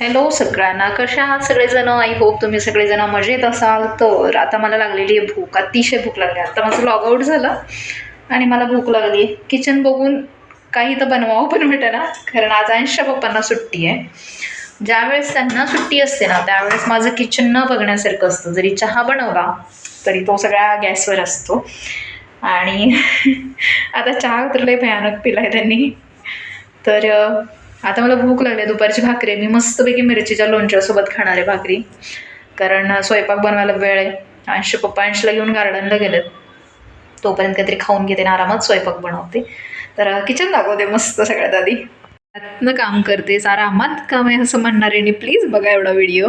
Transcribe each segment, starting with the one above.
Hello सगळ्यांना, कशा आहात सगळेजण? आय होप तुम्ही सगळेजण मजेत असाल. तर आता मला लागलेली आहे भूक, अतिशय भूक लागली. आता माझं लॉग आउट झालं आणि मला भूक लागली. किचन बघून काही तर बनवावं पण भेटेना, कारण आज अंशच्या पप्पांना सुट्टी आहे. ज्यावेळेस त्यांना सुट्टी असते ना, त्यावेळेस माझं किचन न बघण्यासारखं असतं. जरी चहा बनवला तरी तो सगळ्या गॅसवर असतो. आणि आता चहा तर लय भयानक पिलाय त्यांनी. तर आता मला भूक लागली. दुपारची भाकरी मी मस्तपैकी मिरचीच्या लोणच्यासोबत खाणार आहे भाकरी, कारण स्वयंपाक बनवायला वेळ आहे. अंशला घेऊन गार्डनला गेलेत, तोपर्यंत काहीतरी खाऊन घेते आणि आरामात स्वयंपाक बनवते. तर किचन दाखवते मस्त सगळ्यात आधी. त्यातनं काम करते, आरामात काम आहे असं म्हणणार आहे. प्लीज बघा एवढा व्हिडिओ.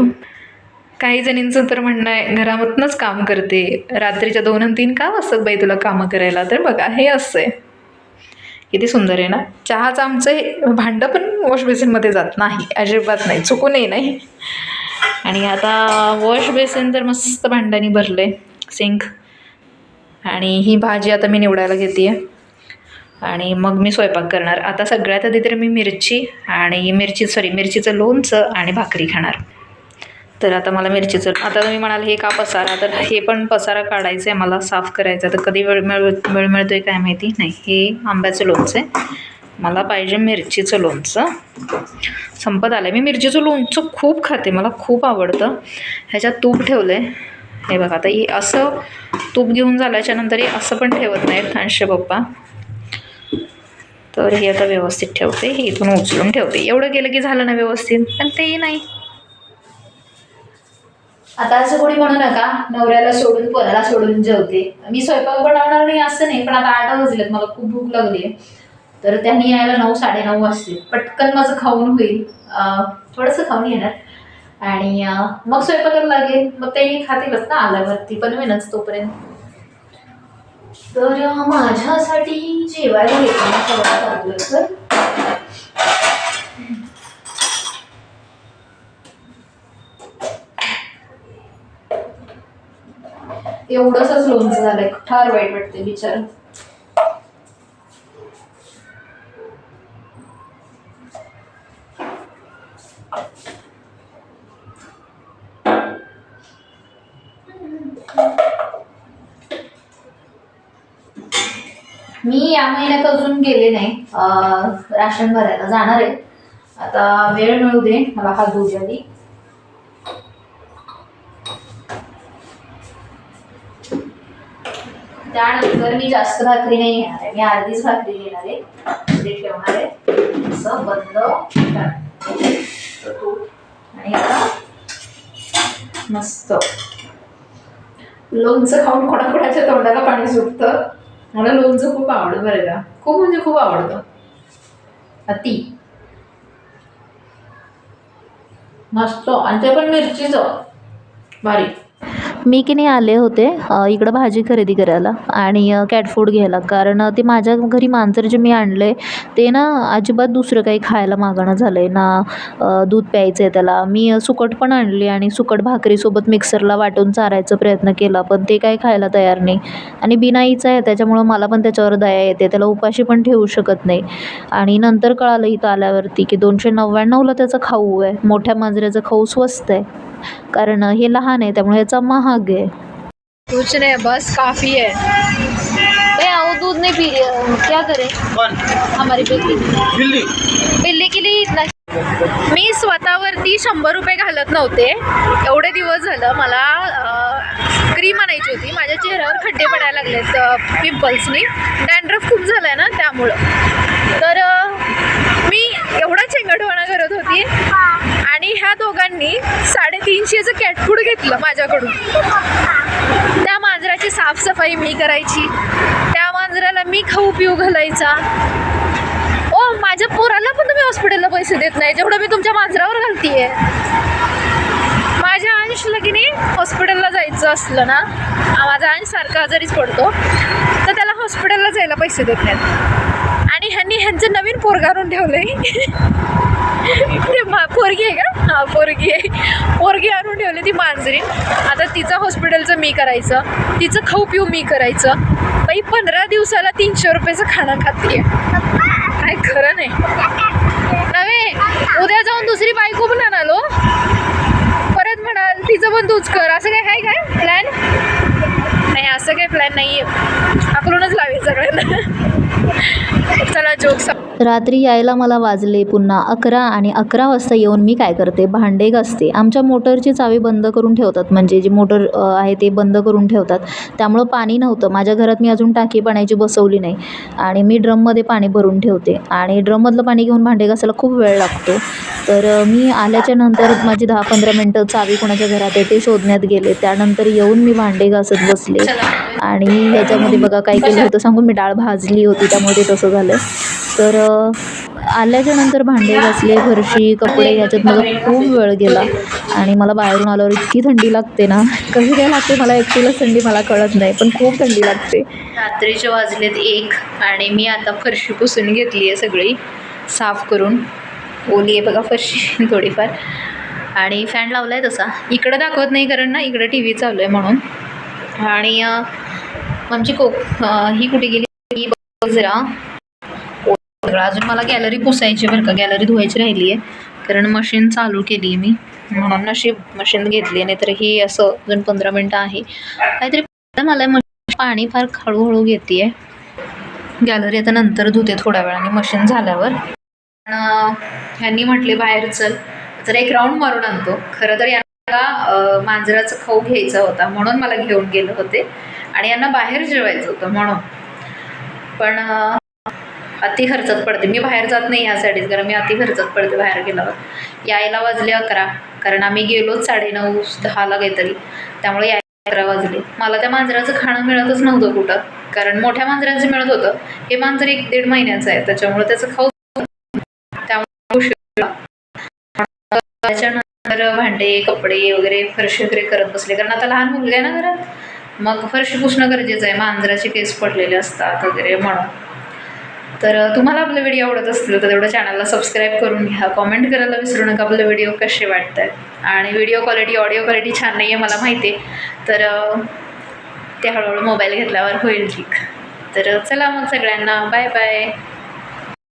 काही जणींचं तर म्हणणं आहे घरामधनंच काम करते, रात्रीच्या 2 आणि 3 का वाजतात बाई तुला कामं करायला. तर बघा हे असं आहे. किती सुंदर आहे ना. चहाचं आमचं भांडं पण वॉश बेसिनमध्ये जात नाही, अजिबात नाही, चुकूनही नाही. आणि आता वॉश बेसिन तर मस्त भांड्यानी भरलं आहे, सिंक. आणि ही भाजी आता मी निवडायला घेते आहे आणि मग मी स्वयंपाक करणार. आता सगळ्यात आधी तर मी मिरचीचं लोणचं आणि भाकरी खाणार. तर आता मला आता तुम्ही म्हणाल हे का पसारा, तर हे पण पसारा काढायचं आहे मला, साफ करायचं आहे. तर कधी वेळ मिळतो आहे काय माहिती नाही. हे आंब्याचं लोणचं आहे, मला पाहिजे मिरचीचं लोणचं. संपत आलं आहे. मी मिरचीचं लोणचं खूप खाते, मला खूप आवडतं. ह्याच्यात तूप ठेवलं आहे, हे बघा. आता हे असं तूप घेऊन झाल्याच्यानंतर हे असं पण ठेवत नाहीत अंश पप्पा. तर हे आता व्यवस्थित ठेवते, हे इथून उचलून ठेवते. एवढं केलं की झालं ना व्यवस्थित, पण तेही नाही. आता असं कोणी म्हणू नका नवऱ्याला सोडून पोराला सोडून जेवते. मी स्वयंपाक बनवणार नाही असं नाही, पण आता 8 वाजलेत, मला खूप भूक लागली आहे. तर त्यांनी यायला 9 साडेनऊ वाजतील. पटकन माझं खाऊन होईल, थोडंसं खाऊन येणार आणि मग स्वयंपाकाला लागेल. मग तेही खातीलच ना आल्यावरती, बनवेनच तोपर्यंत. तर माझ्यासाठी जेवायला येताना सगळ्यात लागलं तर एवढंसच लोणचं झालंय, फार वाईट वाटते बिचार. मी या महिन्यात अजून गेले नाही, राशन भरायला जाणार आहे. आता वेळ मिळू दे मला, हात धुऊ आधी. त्यानंतर मी जास्त भाकरी नाही घेणार आहे, मी अर्धीच भाकरी घेणार आहे. ते ठेवणार आहे असं बंद. आणि आता मस्त लोणचं खाऊन कोणाकोणाच्या तोंडाला पाणी सुटतं. मला लोणचं खूप आवडतं बरं का, खूप म्हणजे खूप आवडतं, अति मस्त. आणि ते पण मिरचीचं भारी. मी की नाही आले होते इकडं भाजी खरेदी करायला आणि कॅट फूड घ्यायला, कारण ते माझ्या घरी मांजर जे मी आणलं आहे ते ना अजिबात दुसरं काही खायला मागणं झालं आहे ना. दूध प्यायचं आहे त्याला. मी सुकट पण आणली आणि सुकट भाकरीसोबत मिक्सरला वाटून चारायचा प्रयत्न केला, पण ते काही खायला तयार नाही. आणि बिनाईचं आहे त्याच्यामुळं मला पण त्याच्यावर दया येते, त्याला उपाशी पण ठेवू शकत नाही. आणि नंतर कळालं इथं आल्यावरती की 299ला त्याचं खाऊ आहे. मोठ्या मांजऱ्याचं खाऊ स्वस्त आहे, कारण हे लहान आहे त्यामुळे ह्याचा महाग आहे. कुछ नहीं, बस काफी है. वो दूध नहीं पी रही, क्या करे? हमारी बिल्ली के लिए इतना. मी स्वतःवरती 100 रुपये घालत नव्हते एवढे दिवस झालं. मला क्रीम आणायची होती, माझ्या चेहऱ्यावर खड्डे पडायला लागलेत पिंपल्सनी, डॅन्ड्रफ खूप झालाय ना त्यामुळं. तर मी एवढा चेंगटपणा करत होती आणि ह्या दोघांनी 350चं कॅट फूड घेतलं माझ्याकडून. त्या मांजराची साफसफाई मी करायची, त्या मांजराला मी खाऊ पिऊ घालायचा. ओ माझ्या पोराला पण तुम्ही हॉस्पिटलला पैसे देत नाही जेवढं मी तुमच्या मांजरावर घालतीये. माझ्या अंशला की नाही हॉस्पिटलला जायचं असलं ना, माझा अंश सारखा आजारीच पडतो, तर त्याला हॉस्पिटलला जायला पैसे देत नाहीत. आणि ह्यांचं नवीन पोरगा आणून ठेवलंय. पोरगी आहे का? हां पोरगी आहे. पोरगी आणून ठेवली ती मांजरी. आता तिचं हॉस्पिटलचं मी करायचं, तिचं खाऊ पिऊ मी करायचं. बाई 15 दिवसाला 300 रुपयाचं खाणं खाते, काय खरं नाही. नव्हे उद्या जाऊन दुसरी बायको पण आणालो. तूच कर, असं काय आहे काय प्लॅन? नाही, असं काही प्लॅन नाही आहे, आपणच लावेल सगळ्यांना. चला जोक्स. रात्री यायला मला वाजले पुन्हा 11 आणि 11 वाजता येऊन मी काय करते, भांडे घासते. आमच्या मोटरची चावी बंद करून ठेवतात, म्हणजे जी मोटर आहे ते बंद करून ठेवतात. त्यामुळं पाणी नव्हतं माझ्या घरात. मी अजून टाकी पाण्याची बसवली नाही आणि मी ड्रममध्ये पाणी भरून ठेवते आणि ड्रममधलं पाणी घेऊन भांडे घासायला खूप वेळ लागतो. तर मी आल्याच्या नंतर माझी 10-15 मिनटं चावी कोणाच्या घरात आहे ते शोधण्यात गेले. त्यानंतर येऊन मी भांडे घासत बसले आणि ह्याच्यामध्ये बघा काय केलं होतं सांगू, मी डाळ भाजली होती त्यामुळे ते तसं झालं. तर आल्याच्या नंतर भांडे घासले, फरशी, कपडे ह्याच्यात माझा खूप वेळ गेला आणि मला बाहेरून आल्यावर इतकी थंडी लागते ना, कशी काय लागते मला एकटीलाच थंडी, मला कळत नाही, पण खूप थंडी लागते. रात्रीचे वाजलेत 1 आणि मी आता फरशी पुसून घेतली आहे, सगळी साफ करून. ओली आहे बघा फरशी थोडीफार. आणि फॅन लावला आहे तसा, इकडं दाखवत नाही कारण ना इकडं टी व्ही चालू आहे म्हणून. आणि आमची ही कुठे गेली जरा. अजून मला गॅलरी पुसायची बरं का, गॅलरी धुवायची राहिली आहे कारण मशीन चालू केली आहे मी, म्हणून नशीब मशीन घेतली. नाही तर ही असं अजून 15 मिनटं आहे काहीतरी. मला पाणी फार हळूहळू घेते आहे. गॅलरी आता नंतर धुते थोड्या वेळाने मशीन झाल्यावर. पण ह्यांनी म्हटले बाहेर चल, तर एक राऊंड मारून आणतो. खरं तर यांना मांजराचं खाऊ घ्यायचा होता म्हणून मला घेऊन गेले होते आणि यांना बाहेर जेवायचं होतं म्हणून. पण अति खर्चात पडते, मी बाहेर जात नाही यासाठीच, कारण मी अति खर्चात पडते बाहेर गेल्यावर. यायला वाजले 11 कारण आम्ही गेलोच 9:30-10ला काहीतरी, त्यामुळे यायला 11 वाजले. मला त्या मांजराचं खाणं मिळतच नव्हतं कुठं, कारण मोठ्या मांजरांचं मिळत होतं. हे मांजर 1-1.5 महिन्याचं आहे त्याच्यामुळे त्याचं खाऊ, त्यामुळे त्याच्यानंतर भांडे, कपडे वगैरे, फरशी वगैरे करत बसले कारण आता लहान मुलगा आहे ना घरात, मग फरशी पुसणं गरजेचं आहे, मांजराचे केस पडलेले असतात वगैरे म्हणून. तर तुम्हाला आपले व्हिडिओ आवडत असतील तर तेवढं चॅनलला सबस्क्राईब करून घ्या, कॉमेंट करायला विसरू नका आपले व्हिडिओ कसे वाटत आहेत. आणि व्हिडिओ क्वालिटी, ऑडिओ क्वालिटी छान नाही आहे मला माहिती आहे, तर ते हळूहळू मोबाईल घेतल्यावर होईल ठीक. तर चला मग सगळ्यांना बाय बाय.